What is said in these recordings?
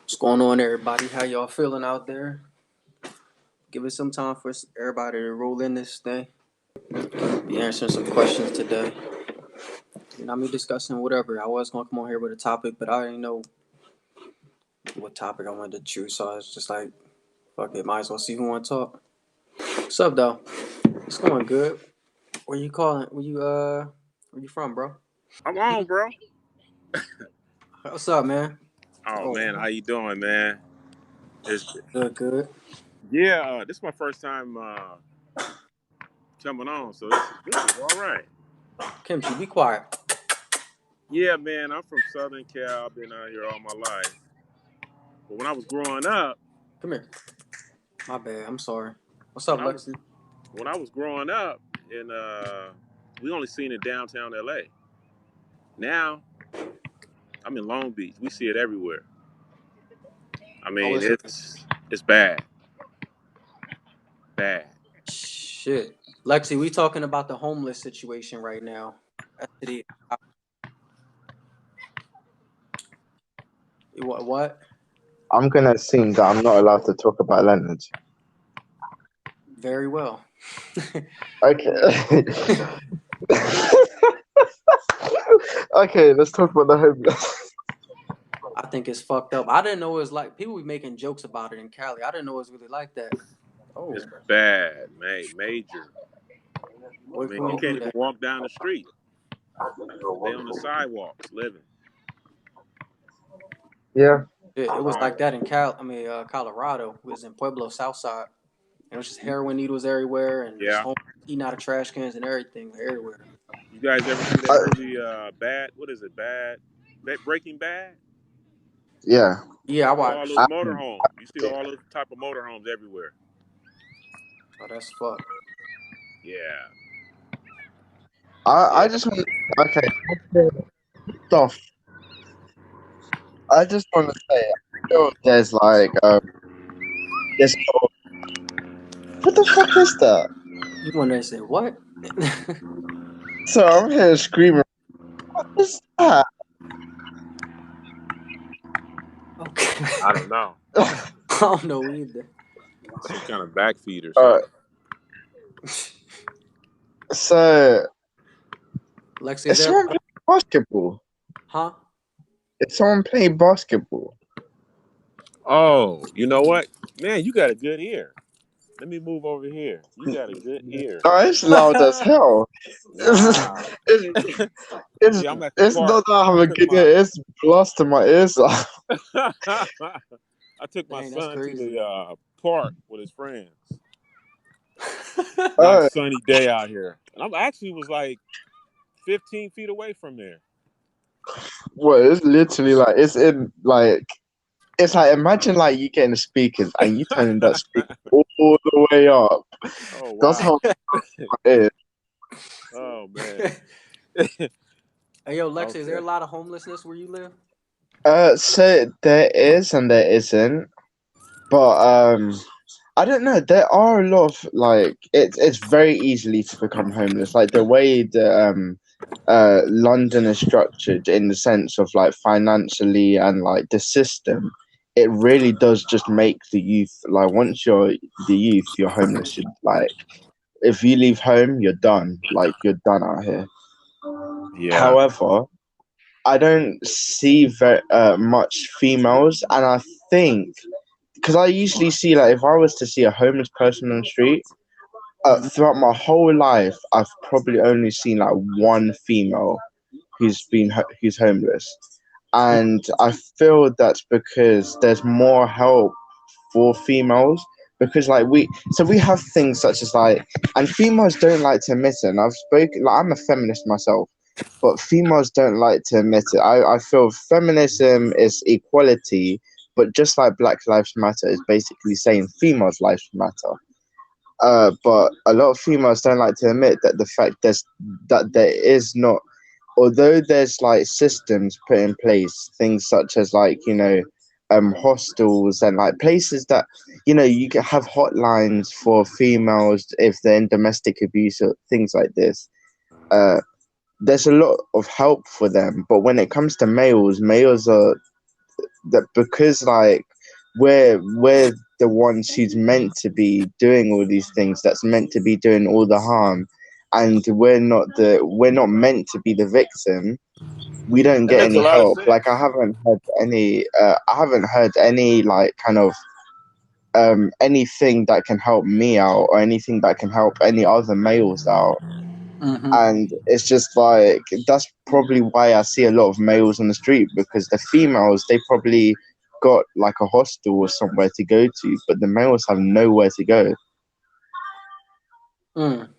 What's going on, everybody? How y'all feeling out there? Give it some time for everybody to roll in this thing. Be answering some questions today. I mean, discussing whatever. I was gonna come on here with a topic, but I didn't know what topic I wanted to choose, so I was just like, fuck it, might as well see who want to talk. What's up, though? It's going good. Where you calling? Where you from, bro? I'm on, bro. What's up, man? Oh Oh, man, how you doing, man? It's, good, good. yeah, this is my first time coming on, so this is all right. Kimchi, be quiet. Yeah, man, I'm from Southern Cal. I've been out here all my life. But when I was growing up, Come here. My bad. I'm sorry. What's up, when I was Lexi? when I was growing up, and we only seen it downtown LA. Now I'm in Long Beach. We see it everywhere. I Oh, mean, listen. it's bad, bad. Shit. Lexi, we talking about the homeless situation right now. That's the what? I'm gonna assume that I'm not allowed to talk about Leonard. Very well. Okay. Okay, let's talk about the homeless. I think it's fucked up. I didn't know it was like people be making jokes about it in Cali. I didn't know it was really like that. Oh, It's bad, man, major. I what mean, can you we can't do even that? walk down the street. They on the sidewalks living. Yeah. It was Right. like that in Colorado. It was in Pueblo, Southside. And it was just heroin needles everywhere and just Yeah. home eating out of trash cans and everything everywhere. You guys ever see that Uh, movie Bad? What is it? Bad? Breaking Bad? yeah. Yeah, I You know all watched. those I, motorhomes. You see all those type of motorhomes everywhere. Oh, that's fucked. Yeah. I Yeah. just want. Okay. Stuff. I just want to say, I feel there's like this. What the fuck is that? You want to say what? So I'm here screaming. What is that? Okay. I don't know. I don't know either. Some kind of backfeed or uh, something. so Lexi, is is there? someone playing basketball? Huh? Is someone playing basketball? Oh, you know what? Man, you got a good ear. Let me move over here. You got a good ear. Oh, it's loud as hell. Wow. It's, it's, Yeah, I'm at the it's park. not that I have I a took good my ear, it's blasting my ears off. I took my Dang, that's son to crazy. the park with his friends. Oh, Nice sunny day out here. And I'm actually was like 15 feet away from there. well, it's literally like, it's like, imagine like you getting the speakers and you turning that speaker all the way up. Oh That's wow. how it is. Oh man. Hey, yo, Lexi, is there a Okay. lot of homelessness where you live? So there is and there isn't, but I don't know. There are a lot of like it's very easily to become homeless. Like the way the London is structured in the sense of like financially and like the system, it really does just make the youth like once you're the youth, you're homeless. Like if you leave home, you're done. Like you're done out here. Yeah. However, I don't see very much females, and I think because I usually see like if I was to see a homeless person on the street Mhm. throughout my whole life, I've probably only seen like one female who's homeless, and I feel that's because there's more help for females because like we have things such as like and females don't like to admit it and I've spoken like I'm a feminist myself but females don't like to admit it. I feel feminism is equality but just like Black Lives Matter is basically saying females lives matter, but a lot of females don't like to admit that the fact that there is not, although there's like systems put in place, things such as like hostels and like places that you can have hotlines for females if they're in domestic abuse or things like this. Uh, there's a lot of help for them, but when it comes to males, males are that because like we're the ones who's meant to be doing all these things, that's meant to be doing all the harm, and we're not meant to be the victim. We don't That get makes a any lot of help. Like sense. I haven't heard any like kind of anything that can help me out or anything that can help any other males out. Mm-hmm. And it's just like that's probably why I see a lot of males on the street, because the females, they probably got like a hostel or somewhere to go to, but the males have nowhere to go. Mm.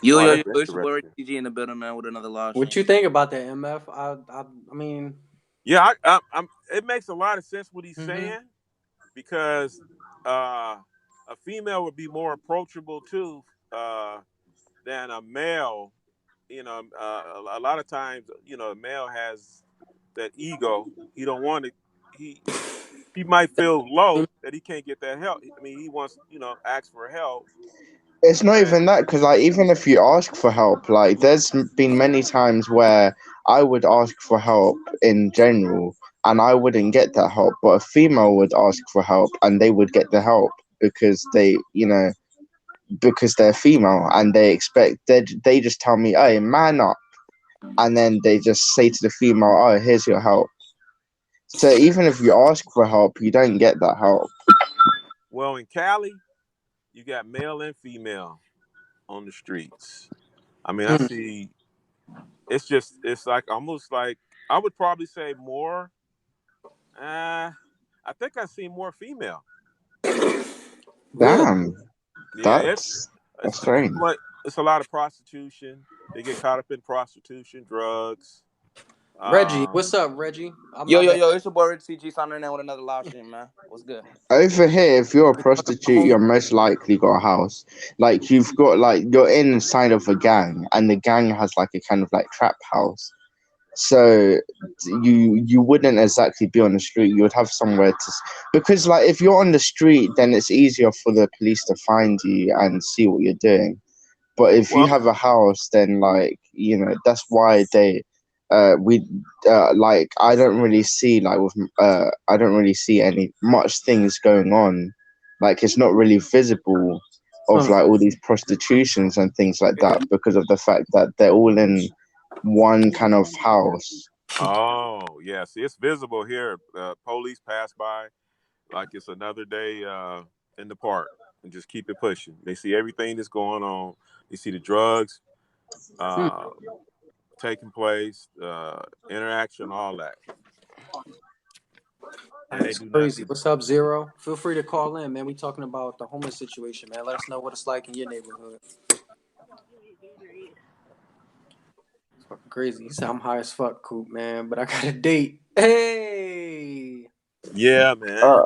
Yo, Oh, yo, that's yo, it's your boy interesting. TG in the building, man, with another live What stream. you think about that, MF? I mean, Yeah, I'm. It makes a lot of sense what he's mm-hmm. saying because a female would be more approachable too than a male. You know, a lot of times, you know, a male has that ego. He don't want to. He might feel low that he can't get that help. I mean, he wants, you know, ask for help. It's not And even that, because like even if you ask for help, like there's been many times where I would ask for help in general and I wouldn't get that help, but a female would ask for help and they would get the help because because they're female and they just tell me, hey, man up, and then they just say to the female, oh, here's your help. So even if you ask for help, you don't get that help. well, in Cali, you got male and female on the streets. I mean, I Mm. see. It's like almost like I would probably say more. I think I see more female. Really? Damn, Yeah, that's strange. it's a lot of prostitution. They get caught up in prostitution, drugs. Reggie, what's Um, up, Reggie? Yo, My yo, bad. yo, it's your boy TG signing in with another live stream, man. What's good? Over here, if you're a We talking about prostitute, you're homeless. most likely got a house. Like you've got like you're inside of a gang, and the gang has like a kind of like trap house. So you wouldn't exactly be on the street. You would have somewhere because like if you're on the street, then it's easier for the police to find you and see what you're doing. But if you well, have a house, then like that's why they we like I don't really see any much things going on. Like it's not really visible of Huh. like all these prostitutions and things like that because of the fact that they're all in one kind of house. oh yeah, see, it's visible here. Police pass by like it's another day in the park and just keep it pushing. They see everything that's going on. They see the drugs Hmm. uh, taking place, interaction, all that, and they That's do crazy. nothing. What's up, Zero? Feel free to call in, man. We talking about the homeless situation, man. Let us know what it's like in your neighborhood. It's fucking crazy. He said I'm high as fuck, Coop, man, but I got a date. Hey, Yeah, man. Uh,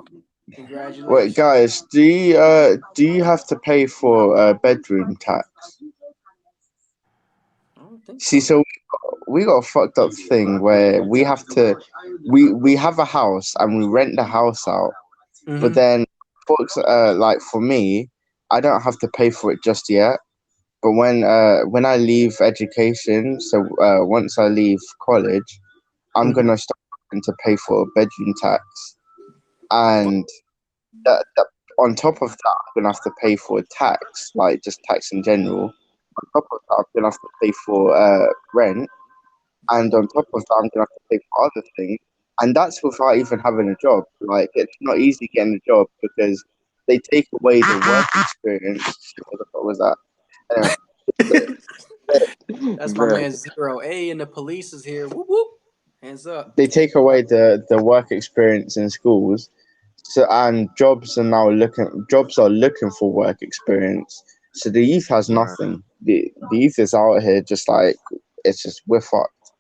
Wait, congratulations. guys, do you have to pay for bedroom tax? I don't think See, so. so we got a fucked up thing where we have to we have a house and we rent the house out, but Mm-hmm. then folks like for me, I don't have to pay for it just yet. But when I leave education, so once I leave college, I'm Mm-hmm. gonna start having to pay for a bedroom tax, What? and that on top of that, I'm gonna have to pay for tax, like just tax in general. On top of that, I'm gonna have to pay for rent, and on top of that, I'm gonna have to pay for other things, and that's without even having a job. Like it's not easy getting a job because they take away the work experience. What the fuck was that? Anyway, That's my bro, man Zero. A and the police is here. Whoop whoop. Hands up. they take away the work experience in schools. So and jobs are looking for work experience. So the youth has Right. nothing. The youth is out here just like it's just we're fucked.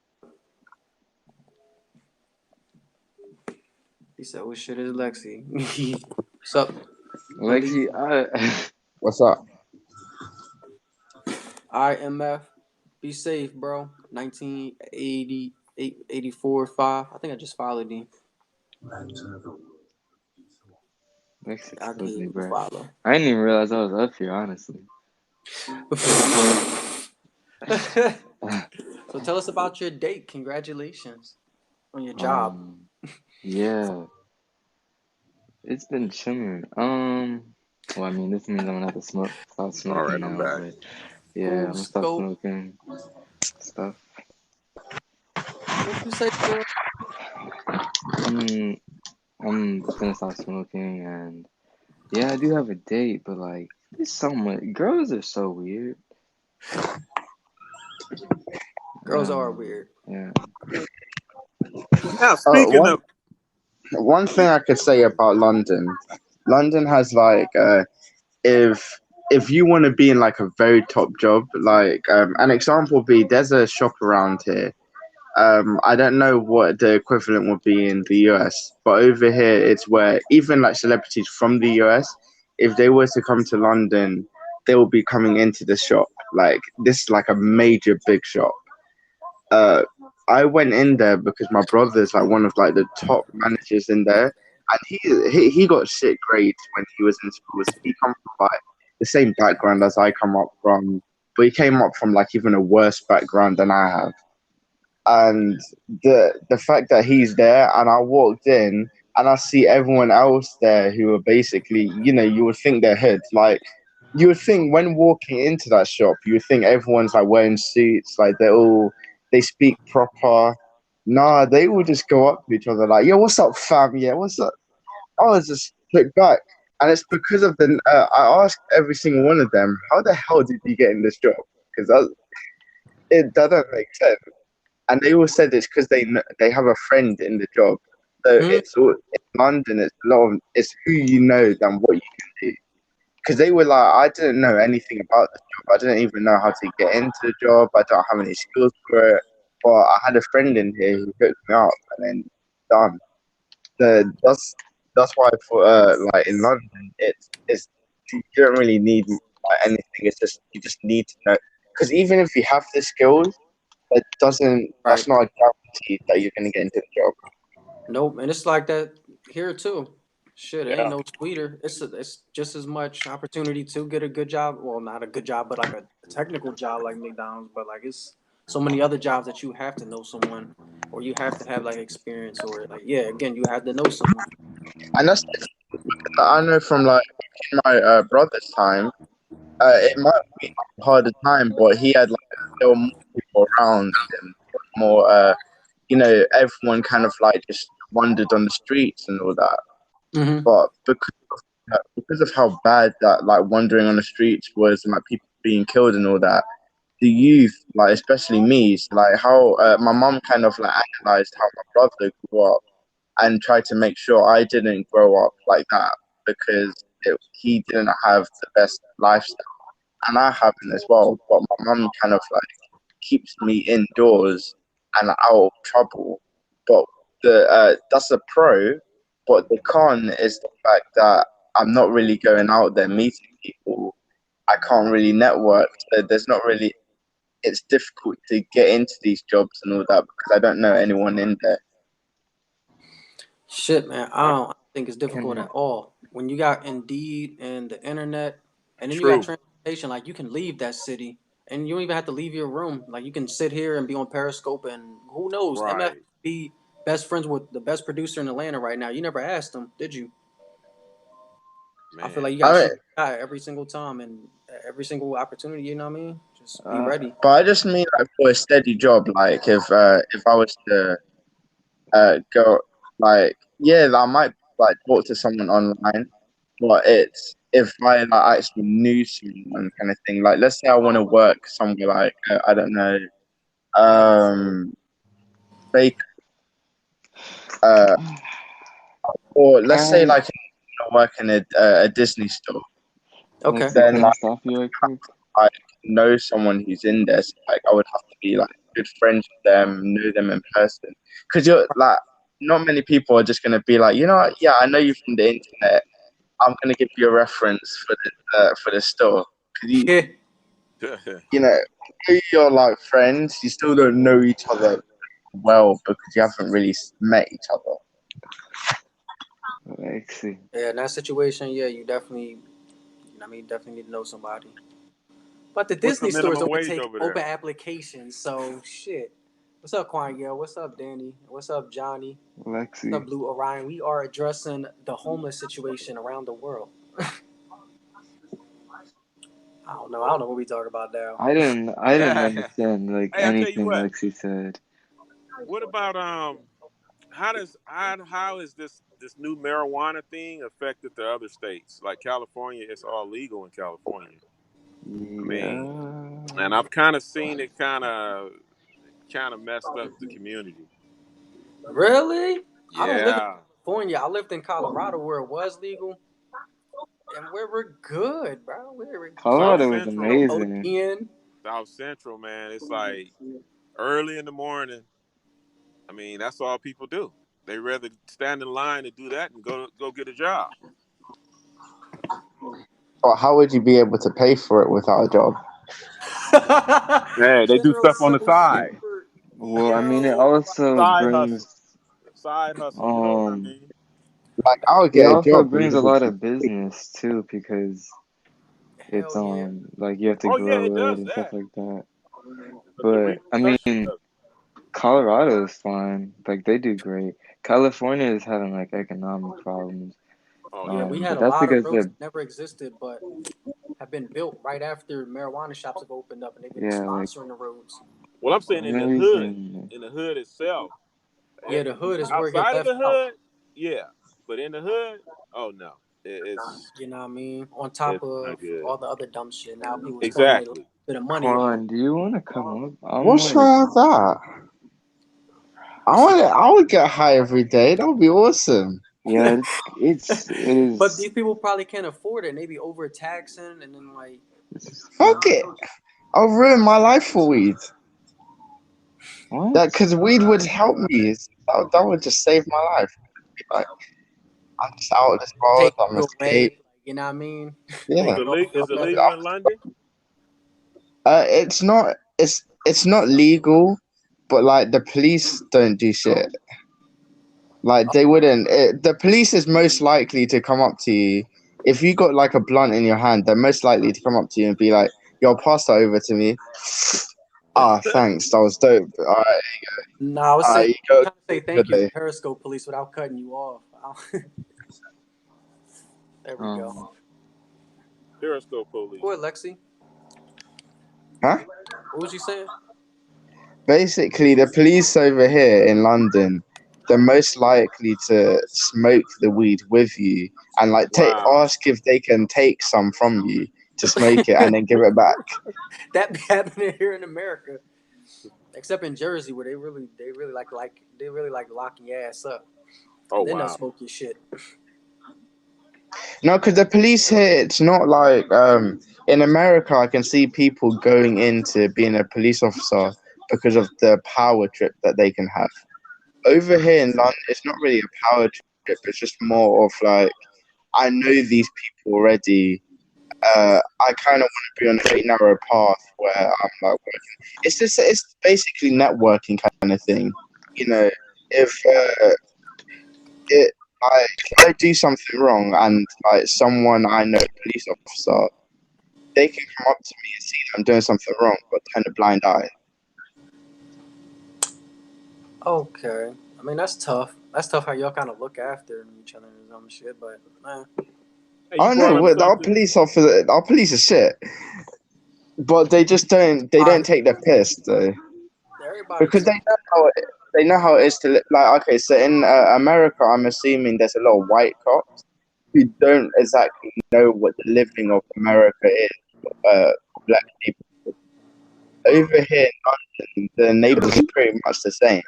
He said, "What shit is Lexi?" What's up, Ali? Lexi, What's up? IMF. Be safe, bro. 1988, 84, 5. I think I just followed him. Lexi I kills gave me, him a bro. follow. I didn't even realize I was up here, honestly. So tell us about your date. Congratulations on your job. um, yeah. It's been chilling. Well, I mean, this means I'm gonna have to stop All smoking right, I'm now, back. but yeah, I'm Cool gonna stop scope. smoking stuff. What you say, girl? I'm I'm gonna stop smoking, and yeah, I do have a date, but like, there's so much. Girls are so weird. I Girls don't are know. weird. Yeah. Now, speaking One of, one thing I could say about London, London has like if you want to be in like a very top job, like an example would be there's a shop around here. I don't know what the equivalent would be in the US, but over here it's where even like celebrities from the US, if they were to come to London, they will be coming into the shop. Like this is like a major big shop. uh I went in there because my brother's like one of like the top managers in there, and he got shit grades when he was in school. So he come from like the same background as I come up from, but he came up from like even a worse background than I have. And the fact that he's there, and I walked in and I see everyone else there who are basically, you would think they're hood. Like you would think when walking into that shop, you would think everyone's like wearing suits, like they speak proper. Nah, they will just go up to each other like, "Yo, what's up, fam? Yeah, what's up?" I was just click back, and it's because of the. I asked every single one of them, "How the hell did you get in this job?" Because it doesn't make sense, and they all said it's because they have a friend in the job. So Hmm? it's all in London. It's a lot of it's who you know than what you can do. Because they were like, I didn't know anything about the job. I didn't even know how to get into the job. I don't have any skills for it. But I had a friend in here who hooked me up, and then done. That's why for like in London, it's you don't really need like anything. It's just you just need to know. Because even if you have the skills, Right. that's not a guarantee that you're gonna get into the job. Nope. And it's like that here too. Shit, it ain't Yeah. no sweeter. It's just as much opportunity to get a good job. Well, not a good job, but like a technical job like McDonald's. But like it's so many other jobs that you have to know someone, or you have to have like experience, or like yeah, again, you have to know someone. And that's the thing that I know from like in my brother's time. It might be a harder time, but he had like there were more people around him, more everyone kind of like just wandered on the streets and all that. Mm-hmm. But because of how bad that like wandering on the streets was and like people being killed and all that, the youth, like especially me, like how my mom kind of like analyzed how my brother grew up and tried to make sure I didn't grow up like that because he didn't have the best lifestyle and I haven't as well. But my mum kind of like keeps me indoors and out of trouble. But the that's a pro, but the con is the fact that I'm not really going out there meeting people. I can't really network. So there's not really. It's difficult to get into these jobs and all that because I don't know anyone in there. Shit, man, uh, I don't think it's difficult Can at all. When you got Indeed and the internet, and then you got true, transportation, like you can leave that city, and you don't even have to leave your room. Like you can sit here and be on Periscope, and who knows? MF right, be best friends with the best producer in Atlanta right now. You never asked him, did you? I feel like man. you got to I mean, shoot your shot every single time and every single opportunity. You know what I mean? Just be uh ready. but I just mean like for a steady job. Like if I was to go like yeah, I might like talk to someone online, but it's if I like actually knew someone kind of thing. Like let's say I want to work somewhere like I don't know, um, bake, uh, or let's say I like I work in a Disney store. Okay. Lexi, Then can I like stop you right quick? I know someone who's in there, so like I would have to be like good friends with them, know them in person, because you're like not many people are just gonna be like, you know what, yeah, I know you from the internet. I'm gonna give you a reference for the store. 'Cause Yeah. you know, you're like friends, you still don't know each other well because you haven't really met each other. Lexi. Yeah. In that situation, yeah, you definitely. I mean, definitely need to know somebody. But the What's the Disney stores minimum only wage take over open there? applications, so shit. What's up, Quaniel? What's up, Danny? What's up, Johnny? What's up, Lexi. Blue Orion? We are addressing the homeless situation around the world. I don't know. I don't know what we talk about now. I didn't understand like Hey, I tell you anything what. Lexi said. What about how is this new marijuana thing affected the other states? Like California, it's all legal in California. I mean, and Yeah. I've kind of seen it kind of messed up the community. Really? I don't live in Yeah. California. I lived in Colorado where it was legal, and we're good, bro. We're South Colorado was no Central, amazing. ODN. South Central, man, it's like early in the morning. I mean, that's all people do. They rather stand in line and do that and go get a job. But how would you be able to pay for it without a job? Yeah, they do General's stuff on so the side. super. Well, I mean, it Yo, also Side hustle. brings Side hustle, you know what I um, mean? Like I would it get a also job brings a really. lot of business too because it's hell yeah. like you have to Oh yeah, it grow it does and stuff that. like that. But the But I repercussions mean, of Colorado is fine. Like they do great. California is having like economic problems. oh Yeah, yeah. we had But a that's lot of because roads they're that never existed, but have been built right after marijuana shops have opened up, and they've been yeah, like sponsoring the roads. Well, I'm saying the only reason. in the hood itself. Yeah, the hood is where it get Outside of left the out. hood, yeah. But in the hood, oh no. You know what I mean? On top It's not of good. all the other dumb shit. Now people spending a little Exactly. bit of money on. Quan, do you want to come up? I'm What's like, wrong with that? You said, I would get high every day. That would be awesome. yeah, it but is. these people probably can't afford it. And they be overtaxing, and then like, This is Fuck it. I'll ruin my life for weed. what? That because weed would help me. That would just save my life. Like I'm just out of this world. take I'm you away. escape. Like, you know what I mean? Yeah. Make it all Is feel it better. legal in London? It's not. It's not legal, but like the police don't do shit. Like they wouldn't. The police is most likely to come up to you if you got like a blunt in your hand. They're most likely to come up to you and be like, "Yo, pass that over to me." Ah, thanks. That was dope. No, I was All saying, right, you go trying to say thank you to today. Periscope Police without cutting you off. There we go. Um, Periscope police. Go ahead, Lexi. Huh? What was you saying? Basically, the police over here in London, they're most likely to smoke the weed with you and like Wow. ask if they can take some from you to smoke it and then give it back. That be happening here in America, except in Jersey, where they really like locking your ass up, Oh and then they'll wow. smoke your shit. No, because the police here, it's not like in America. I can see people going into being a police officer because of the power trip that they can have. Over here in London, it's not really a power trip. It's just more of like I know these people already. I kind of want to be on a straight narrow path where I'm like working. It's basically networking kind of thing. You know, if it like I do something wrong and like someone I know, police officer, they can come up to me and see that I'm doing something wrong, but turn a blind eye. Okay, I mean that's tough. That's tough how y'all kind of look after each other and some shit, but Hey, you I brought know up something. our police are shit, but they just don't take the piss though. everybody Because too. they know how it is to like. Okay, so in America, I'm assuming there's a lot of white cops who don't exactly know what the living of America is. For black people over here in London, the neighborhoods are pretty much the same.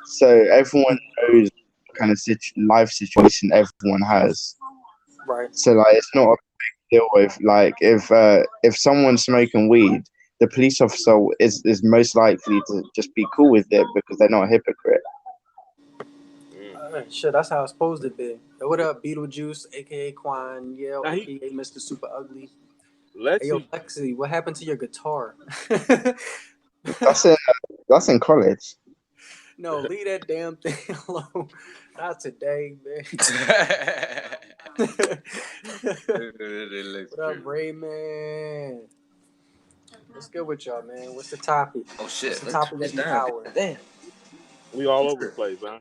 So everyone knows what kind of life situation everyone has. Right. So like, it's not a big deal if someone's smoking weed. The police officer is most likely to just be cool with it because they're not a hypocrite. Mm. Shit, that's how it's supposed to be. Hey, what up, Beetlejuice, aka Quan Yale, Now aka Mr. Super Ugly? let's Hey, yo, see. Lexi, what happened to your guitar? That's in that's in college. No, leave that damn thing alone. Not today, man. it looks What up, crazy. Raymond? What's good with y'all, man? What's the topic? Oh shit! What's the Let me topic turn of this the down. hour? Damn. We all over the place, huh?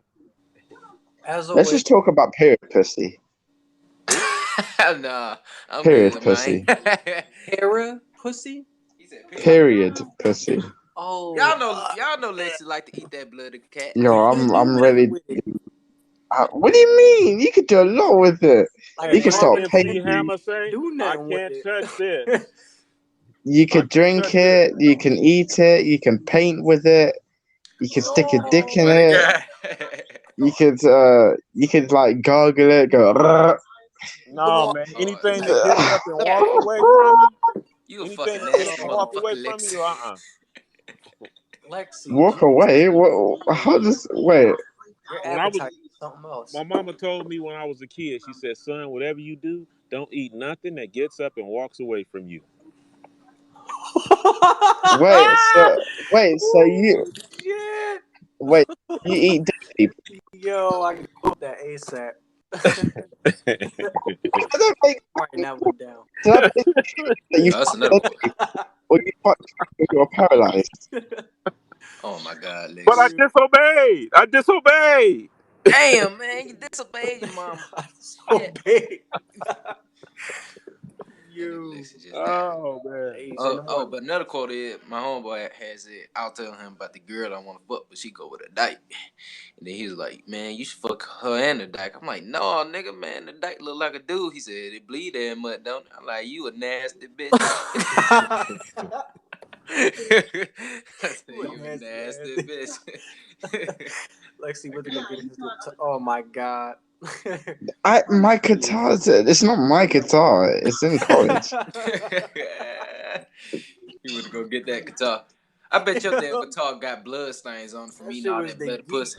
As Let's always, just talk about period pussy. Nah, I'm Period good, man. pussy. Hera pussy. He said, period. Period pussy. Oh, Y'all know Lexi like to eat that blood of cat. Yo, what do you I'm do ready. with it? What do you mean? You could do a lot with it. Like You And can what start MC painting. Hammer say? do I nothing with can't it. touch this. You I could can't drink touch this. it. You can eat it. You can paint with it. You could stick a dick in What a it. guy. You could like gargle it. Go. No, man. Oh, Anything that man. gets up and walks away from you, You a anything fucking that get up nasty and walk away motherfucker, from Lexi. you, Lexi, Walk geez, away. What? How does? Wait. your When I was, appetite is something else. my mama told me when I was a kid, she said, "Son, whatever you do, don't eat nothing that gets up and walks away from you." Wait. So you Ooh, shit. wait. You eat dead people. Yo, I can quote that ASAP. I don't make. Writing that one down. Did I make that you Oh, that's fuck another dead quote. people, or you fuck people who are paralyzed? Oh my God, But I Lexi. disobeyed. I disobeyed. Damn, man, you disobeyed your mom. So Shit. big. That nigga You. Lexi just died. Oh man. Hey, say Oh, no oh, more. but another quote is my homeboy has it. I'll tell him about the girl I want to fuck, but she go with a dyke. And then he's like, "Man, you should fuck her and the dyke." I'm like, "No, nigga, man, the dyke look like a dude." He said, "It bleed that much, don't it?" I'm like, "You a nasty bitch." I said, You a "You a nasty nasty ass. bitch." Lexi, we're gonna get this. Oh my god. My guitar. It's not my guitar. It's in college. He would go get that guitar. I bet your damn guitar got blood stains on it from That eating shit all was that the bloody yeet. pussy.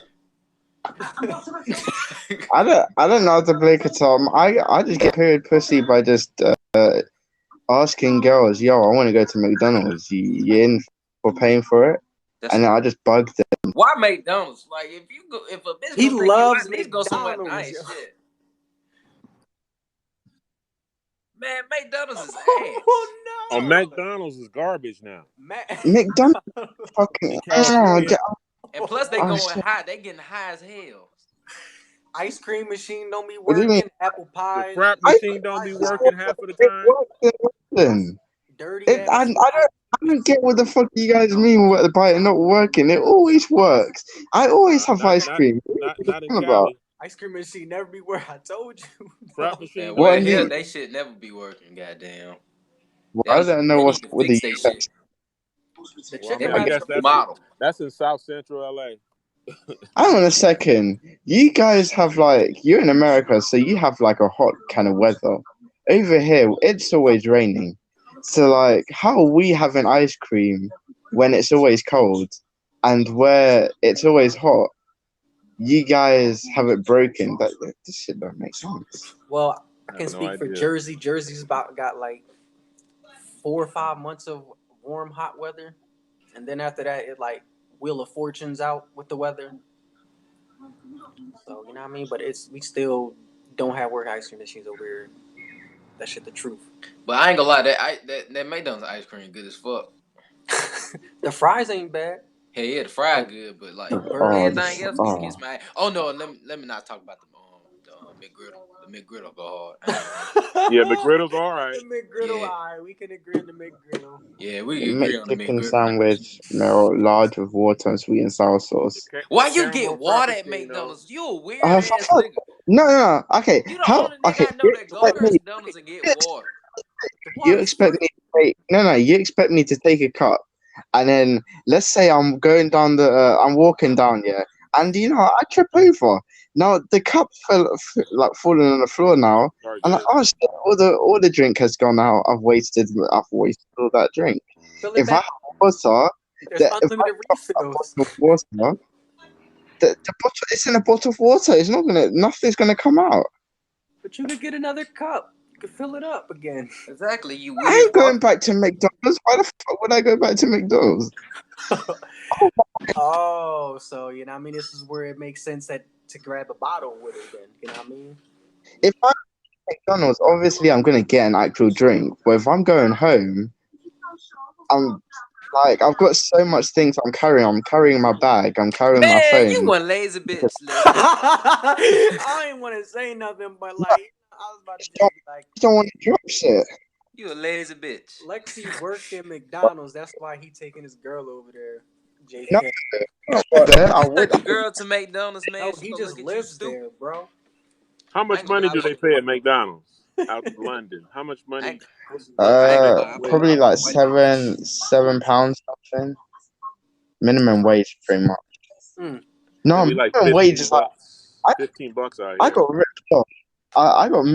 I don't know how to play guitar. I just get period pussy by just asking girls, "Yo, I want to go to McDonald's. You in for paying for it?" That's And then I just bug them. why McDonald's. Like if a bitch He gonna take you out, loves at least go somewhere McDonald's. nice. Yo. Shit, man, McDonald's is ass. Oh Oh, no. McDonald's is garbage now. McDonald's fucking. In Oh, California, And plus they oh going shit. high. They getting high as hell. Ice cream machine don't be What do you mean? working. Apple the pies. frap I machine don't be Pie, working half of the it time. works in London. dirty ass. I don't get what the fuck you guys mean by it not working. It always works. I always have Not ice not cream. What are you not in talking about? Cali. Ice cream machine never be where I told you. Frap No. machine Man, don't What well, be do hell, you? they working. shit never be working. Goddamn. Well, I don't know They what's need to with the fix they shit. US. The Well, I chicken mean, They I need nuggets guess to don't be that's working. remodel. in South Central LA. Hang on a second. You guys have like you're in America, so you have like a hot kind of weather. Over here, it's always raining. So like, how are we having ice cream when it's always cold, and where it's always hot? You guys have it broken. This shit don't make sense. Well, I I can have no speak for idea. Jersey. Jersey's about got like 4 or 5 months of warm, hot weather, and then after that, it like Wheel of Fortune's out with the weather. So you know what I mean. But we still don't have work ice cream machines over here. That shit the truth. But I ain't gonna lie, that McDonald's ice cream good as fuck. The fries ain't bad. Hey, yeah, the fry Oh, good, but the like Oh, burgers. everything else can kiss my ass. Oh no, let me not talk about the McGriddle. The McGriddle go hard. I ain't gonna- Yeah, McGriddle's all right. The McGriddle, Yeah, alright, we can agree on the McGriddle. yeah, we can agree on the McChicken McGriddle. sandwich, large with water and sweet and sour sauce. Why The you get caramel water at frappuccino. McDonald's? You a weird ass Fuck, nigga. no. Okay, You the only nigga Okay, I know that go to McDonald's and get water. The you water's expect free. me to take no. You expect me to take a cup, and then let's say I'm going down I'm walking down, yeah, and I trip over. Now the cup like falling on the floor now, Sorry, and like, Jazz. oh shit, all the drink has gone out. I've wasted all that drink. Fill it If I back. have water, There's if I unlimited have a refills. bottle of water, the bottle it's in a bottle of water. It's not nothing's gonna come out. But you could get another cup. You could fill it up again. Exactly, you I weird ain't going fuck. back to McDonald's. Why the fuck would I go back to McDonald's? Oh, so you know what I mean? This is where it makes sense to grab a bottle with it then. You know what I mean? If I'm at McDonald's, obviously I'm gonna get an actual drink. But if I'm going home, I'm like, I've got so much things I'm carrying. I'm carrying my bag. I'm carrying my Man, you phone. one lazy bitch, Lexi. I ain't want to say nothing, but like I was about to just be like, I don't want to drop shit. You a lazy bitch. Lexi worked at McDonald's. That's why he taking his girl over there. No, JK. there. I You would. took your girl to McDonald's, man. No, She he gonna just look at you lives stupid. there, bro. How I much ain't gonna money lie. do they pay at McDonald's out of London? How much I money? ain't, What's look, I ain't gonna lie. Probably like £7 something. Minimum wage, pretty much. No, maybe like minimum wage 15 is like bucks? I, 15 bucks out I here. got ripped off. I got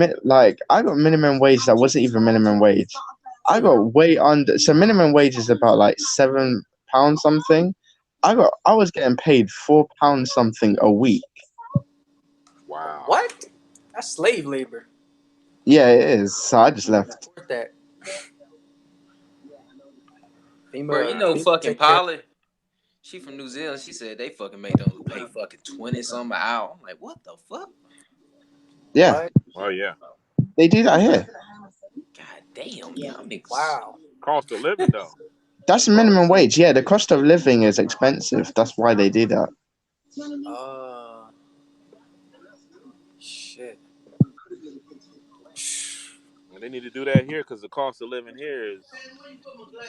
I got minimum wage that wasn't even minimum wage. I got way under. So minimum wage is about like £7 something. I was getting paid £4 something a week. Wow. What? That's slave labor. Yeah, it is. So I just left. Support that. Bro, you know FEMA fucking take care. Polly. She from New Zealand. She said they fucking McDonald's pay fucking 20 something an hour. I'm like, what the fuck? Yeah, What? Oh yeah. they do that here. God damn, y'all niggas. Wow. Cost of living though. That's minimum wage. Yeah, the cost of living is expensive. That's why they do that. Shit. And they need to do that here because the cost of living here is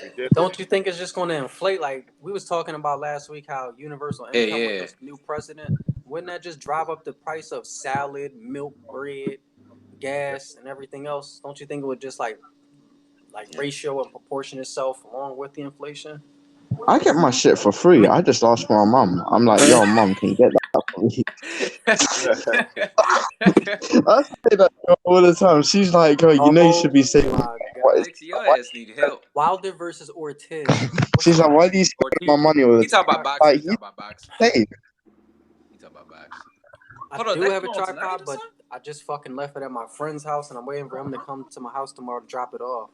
ridiculous. Don't you think it's just going to inflate? Like we was talking about last week, how universal income with this new president, wouldn't that just drive up the price of salad, milk, bread, gas, and everything else? Don't you think it would just like ratio and proportion itself along with the inflation? I get my shit for free. I just ask my mum. I'm like, yo, mum, can you get that for me? I say that all the time. She's like, oh, you should be saving. My What God. is Lexi, your ass need help. Wilder versus Ortiz. She's like, why do you spend my money all the He talk time? about boxing. Like, He talk about boxing. hey, He talk about boxing. I Hold on, do they have a come on tonight tripod, or but something? I just fucking left it at my friend's house, and I'm waiting for him to come to my house tomorrow to drop it off.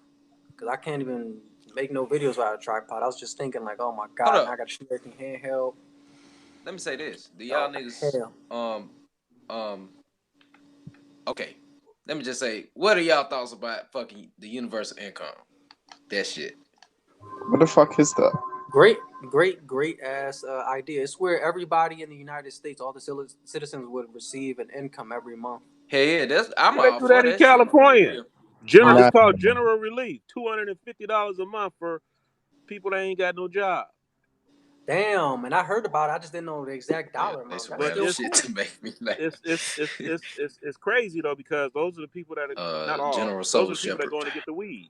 Cause I can't even make no videos without a tripod. I was just thinking like, oh my God, Hold now I up. got to shoot everything handheld. Let me say this. Do y'all niggas Hell. okay. Let me just say, what are y'all thoughts about fucking the universal income? That shit. what the fuck is that? Great ass idea. It's where everybody in the United States, all the citizens would receive an income every month. Hey, yeah, I'm Yeah, they all do for that in that shit. California. Nah. It's called general relief. $250 a month for people that ain't got no job. Damn, and I heard about it. I just didn't know the exact dollar amount. Some That's But still random it's shit cool. to make me laugh. it's crazy though, because those are the people that are not all. General Those Soul are the people that Shepherd. are going to get the weed.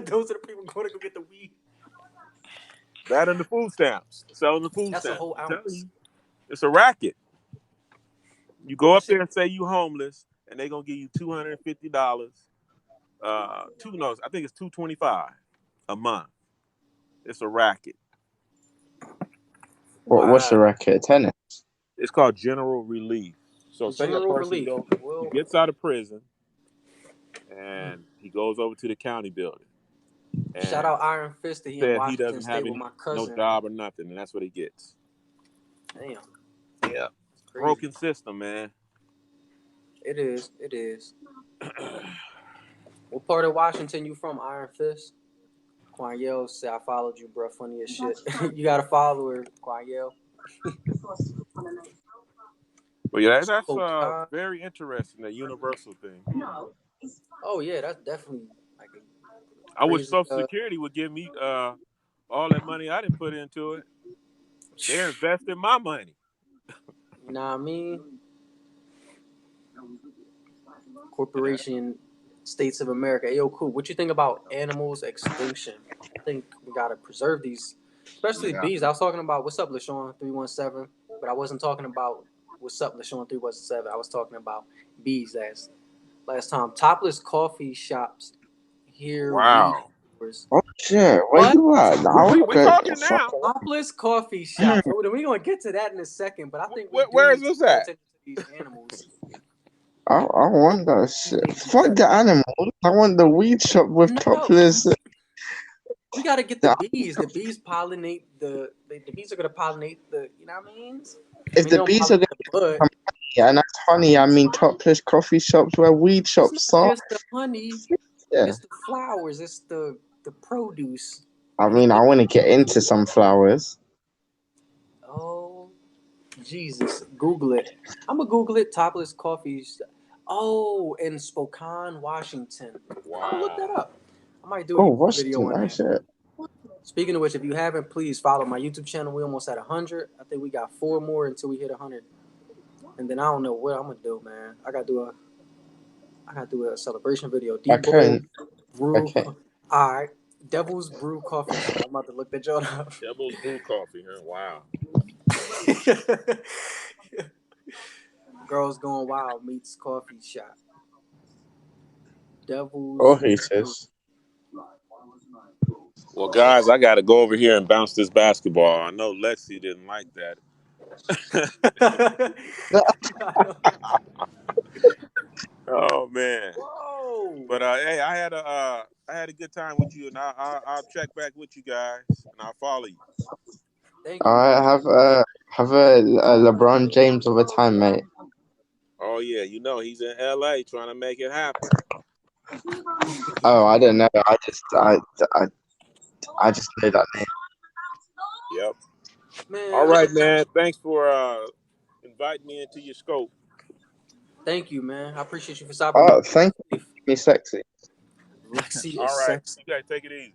Those are the people going to go get the weed. That and the food stamps. Selling the food That's a stamps. whole I'm telling ounce. you, it's a racket. You go That up shit. there and say you homeless, and they're gonna give you $250. I think it's $225 a month. It's a racket. What's the Wow. racket? Tennis. It's called general relief. So say a General person relief. he Well, gets out of prison and he goes over to the county building shout and out Iron Fist that he in said he Washington doesn't have State with my no cousin. job or nothing, and that's what he gets. Damn. Yeah. It's crazy. Broken system, man. It is. It is. What part of Washington you from, Iron Fist? Quanyel said I followed you, bro. Funny as shit. You got a follower, Quanyel. But yeah, that's So, very interesting, that universal thing. oh yeah, that's definitely like a I wish crazy. Social Security would give me all that money I didn't put into it. They're investing my money. You know what I mean? Corporation, States of America. Hey, yo, cool. What you think about animals extinction? I think we gotta preserve these, especially bees. I was talking about what's up, LaShawn 317, but I wasn't talking about what's up, LaShawn 317. I was talking about bees last time. Topless coffee shops here. Wow. Oh shit, where What? you at? We talking now. Topless coffee shops. We're gonna get to that in a second, but I think we do Where is need to this pay at? attention to these animals. I want that We shit. need to do Fuck that. the animals. I want the weed shop with No, topless. we gotta get the bees. The bees pollinate the bees are gonna pollinate the. You know what I mean? If We the don't bees are pollinate gonna the bud. come here, and that's honey, I mean topless coffee shops where weed It's shops not are. just the honey. Yeah. It's the flowers. It's the the produce. I mean, I want to get into some flowers. Oh, Jesus. Google it. I'm going to Google it. Topless coffee. Oh, in Spokane, Washington. I'm going to look that Wow. up. I might do a Oh, YouTube video Washington, on oh that. shit. Speaking of which, if you haven't, please follow my YouTube channel. We almost at 100. I think we got 4 more until we hit 100. And then I don't know what I'm going to do, man. I got to do a celebration video. Okay, Debo Brew. okay. All right. Devil's Brew Coffee Shop. I'm about to look that joint up. Devil's Brew Coffee, huh? Wow. Girls Going Wild meets coffee shop. Oh, Devil's he Brew. says. Well, guys, I got to go over here and bounce this basketball. I know Lexi didn't like that. Oh man. Whoa. But hey, I had a good time with you, and I'll check back with you guys, and I'll follow you. Thank you, All man. right, have a LeBron James of a time, mate. Oh yeah, he's in L.A. trying to make it happen. Oh, I don't know. I just know that name. Yep. Man, All right, man. Thanks for inviting me into your scope. thank you, man. I appreciate you for stopping Oh, by. thank you. Me sexy. Lexi All is right, sexy. you guys take it easy.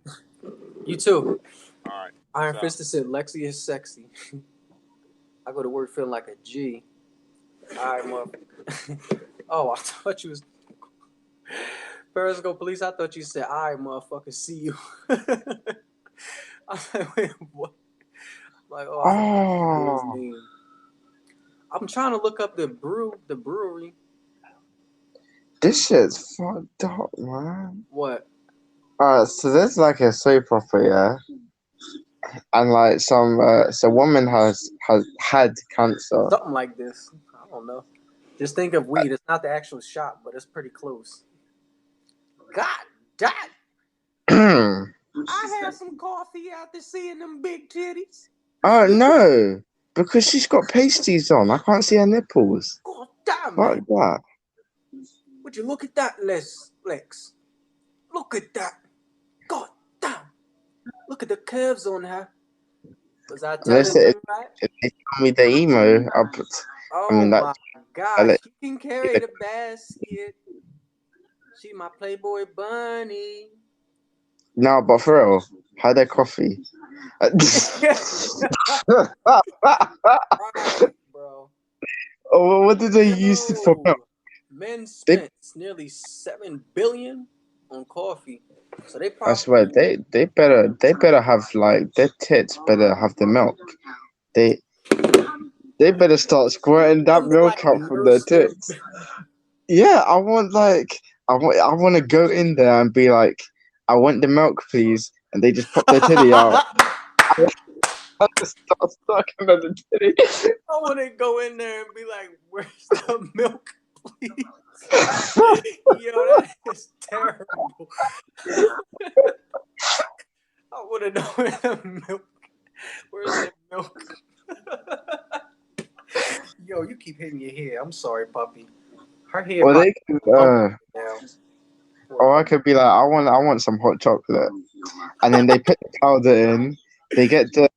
You too. All right. Iron Peace out. Fist said Lexi is sexy. I go to work feeling like a G. All right, motherfucker. Oh, I thought you was Periscope Police. I thought you said, "All right, motherfucker, see you." I was like, wait, what? Like, oh, I forgot his Oh, name. I'm trying to look up the brewery. this shit's fucked up, man. What? So there's like a soap opera, yeah, and like so woman has had cancer. Something like this. I don't know. Just think of weed. It's not the actual shop, but it's pretty close. God damn. I had some coffee after seeing them big titties. Oh no, because she's got pasties on. I can't see her nipples. God damn, Fuck man. that. Would you look at that, Lex? Look at that. God damn. Look at the curves on her. Was I telling Listen, you right? if they tell me the emo, I'll put. I Oh mean that. my I gosh. let, She can carry the basket. She my Playboy bunny. no, but for real, had a coffee. Right, bro. Oh, what did they use it for? Yo, men They, spent nearly $7 billion on coffee. So they I probably swear, they better have like their tits better have the milk. They they better start squirting that them look milk like out from their nurse their tits. Yeah, I want to go in there and be like, I want the milk, please, and they just pop their titty out. I just start sucking at the titty. I want to go in there and be like, "Where's the milk, please?" Yo, that is terrible. I want to know where the milk. Where's the milk? Yo, you keep hitting your head. I'm sorry, puppy. Her head Or probably they could, bumping now. or I could be like, I want some hot chocolate, and then they put the powder in. They get the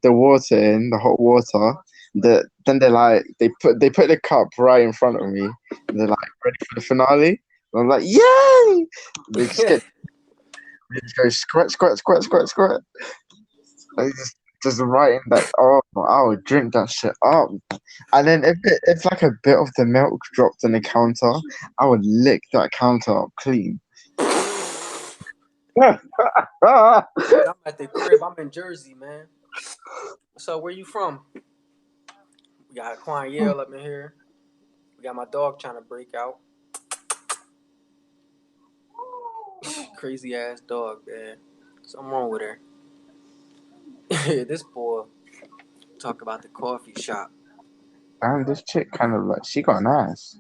water in, the hot water. Then they put the cup right in front of me. And they're like ready for the finale. And I'm like, yay! They just go squirt, squirt, squirt, squirt, squirt. They just right in that. Oh, I would drink that shit up. And then if like a bit of the milk dropped on the counter, I would lick that counter up clean. I'm at the crib. I'm in Jersey, man. So where you from? We got Quan Yale up in here. We got my dog trying to break out. Crazy ass dog, man. Something wrong with her. This boy talk about the coffee shop. Damn, this chick kind of like she got an ass.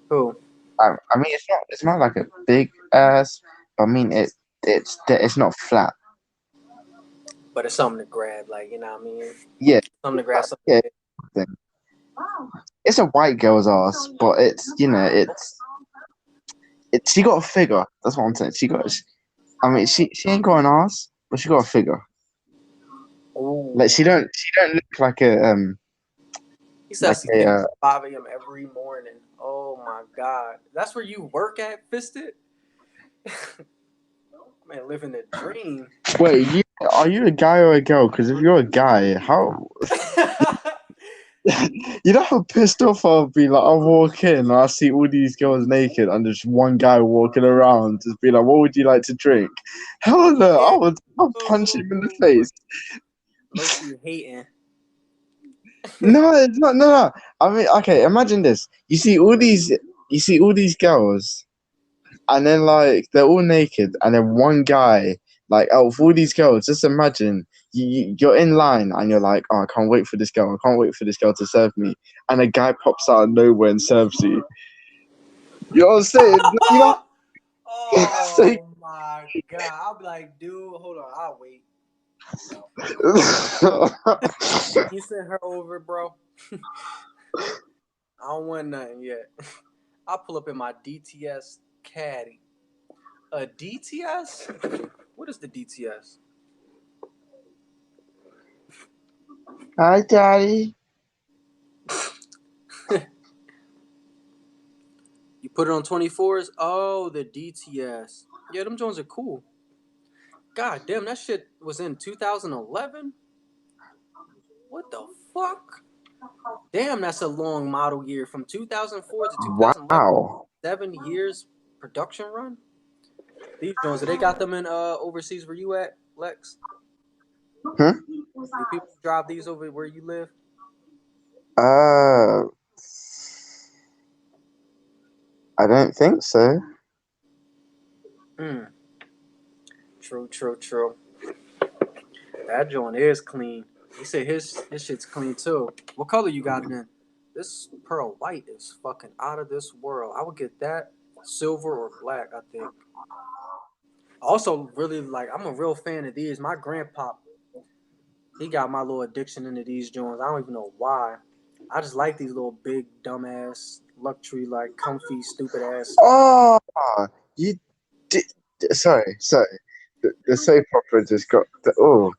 Who? I mean, it's not like a big ass. But I mean, it's not flat. But it's something to grab, like, you know what I mean? Yeah, Something to grab. Something. yeah. It's a white girl's ass, but it's she got a figure. That's what I'm saying. I mean, she ain't got an ass, but she got a figure. Like Oh, she don't look like a he says like she's a getting 5 a.m. every morning. Oh my God, that's where you work at, Fisted? Man, living the dream. Wait, are you a guy or a girl? Because if you're a guy, how you know how pissed off I'll be? Like, I'll walk in and I see all these girls naked and there's one guy walking around, just be like, "What would you like to drink?" Hell no, I'll punch him in the face. Low-key hating. No, it's not. No. I mean, okay, imagine this. You see all these girls, and then like they're all naked, and then one guy, like out of all these girls, just imagine you're in line and you're like, oh, I can't wait for this girl. I can't wait for this girl to serve me, and a guy pops out of nowhere and serves you. You know what I'm saying? You know. So, Oh my God. I'll be like, dude, hold on, I'll wait. You sent her over, bro. I don't want nothing yet. I'll pull up in my DTS caddy. A DTS? What is the DTS? Hi, daddy. You put it on 24s? Oh, the DTS. Yeah, them Jones are cool. God damn, that shit was in 2011? What the fuck? Damn, that's a long model year. From 2004 to 2011. Wow. 7 years production run? These Jones, they got them in overseas where you at, Lex? Hmm? Do people drive these over where you live? Uh, I don't think so. Hmm. True. That joint is clean. He said his shit's clean too. What color you got it in? This pearl white is fucking out of this world. I would get that silver or black, I think. Also, really like I'm a real fan of these. My grandpa, he got my little addiction into these joints. I don't even know why. I just like these little big dumbass luxury like comfy stupid ass. Oh, you did. Sorry. The soap opera just got the. Oh.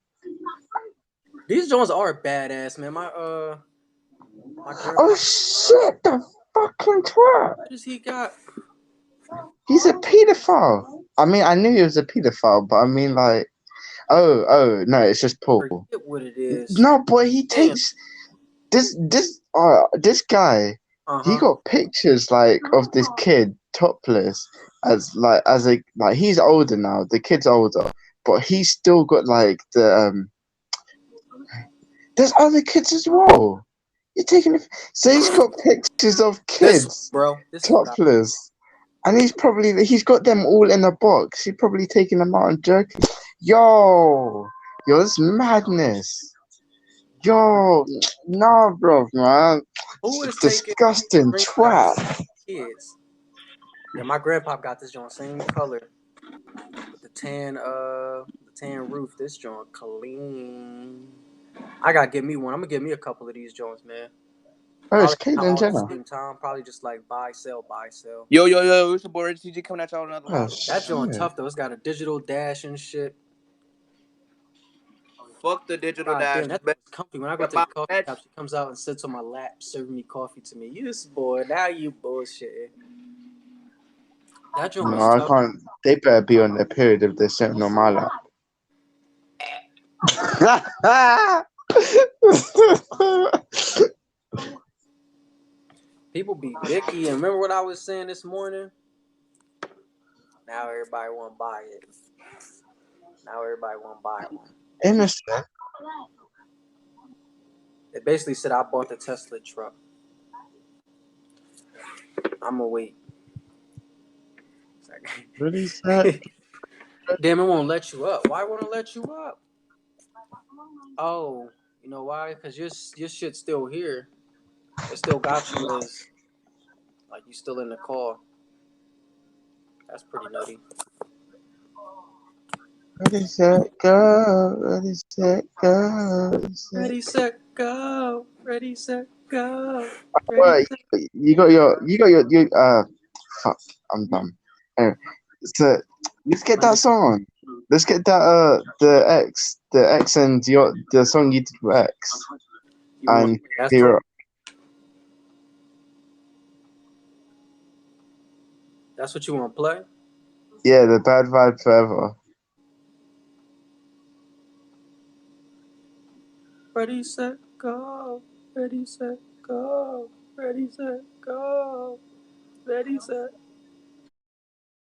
These joints are badass, man. My Oh grandpa, shit! The fucking twat. what does he got? He's a pedophile. I mean, I knew he was a pedophile, but I mean, like, no, it's just Paul. Forget what it is. No, boy, he Damn. takes this guy. He Uh-huh. got pictures like of this kid topless as a like he's older now. The kid's older, but he's still got like the. There's other kids as well. You're taking it. So he's got pictures of This one, kids bro. This is what I topless. And he's got them all in a box. He's probably taking them out and jerking. Yo, this madness. Yo, nah, bro, man. who is taking Disgusting screenshots twat. of kids? Yeah, my grandpa got this joint same color with the tan roof. This joint clean. I gotta get me one. I'm gonna get me a couple of these joints, man. Oh, it's Probably not Caitlyn all at Jenner. the same time. Probably just like buy, sell, buy, sell. Yo, it's your boy Reggie TG coming at y'all with another Oh, one. That joint shit. tough though. It's got a digital dash and shit. Fuck the digital God dash. damn, that thing's comfy. When I go Get to the my coffee match. shop, she comes out and sits on my lap, serving me coffee to me. You this boy, now you bullshitting. That joint No, was I tough. can't. They better be on their period if they're sitting on my lap. People be Vicky, and remember what I was saying this morning? Now everybody want to buy it. Now everybody want to buy one. Innocent. They basically said I bought the Tesla truck. I'm gonna wait. Really sad. Damn, it won't let you up. Why won't it let you up? Oh, you know why? Because your shit's still here. It still got you as like you still in the car. That's pretty nutty. Ready, set, go. Ready, set, go. Ready, set, go. Ready, set, go. Ready, Well, set. you got your fuck. I'm dumb. Anyway, so let's get that song on. Let's get that the X and the song you did with X You want and that's Hero. what you want to play? Yeah, the Bad Vibe Forever. Ready, set, go. Ready, set, go. Ready, set, go. Ready, set,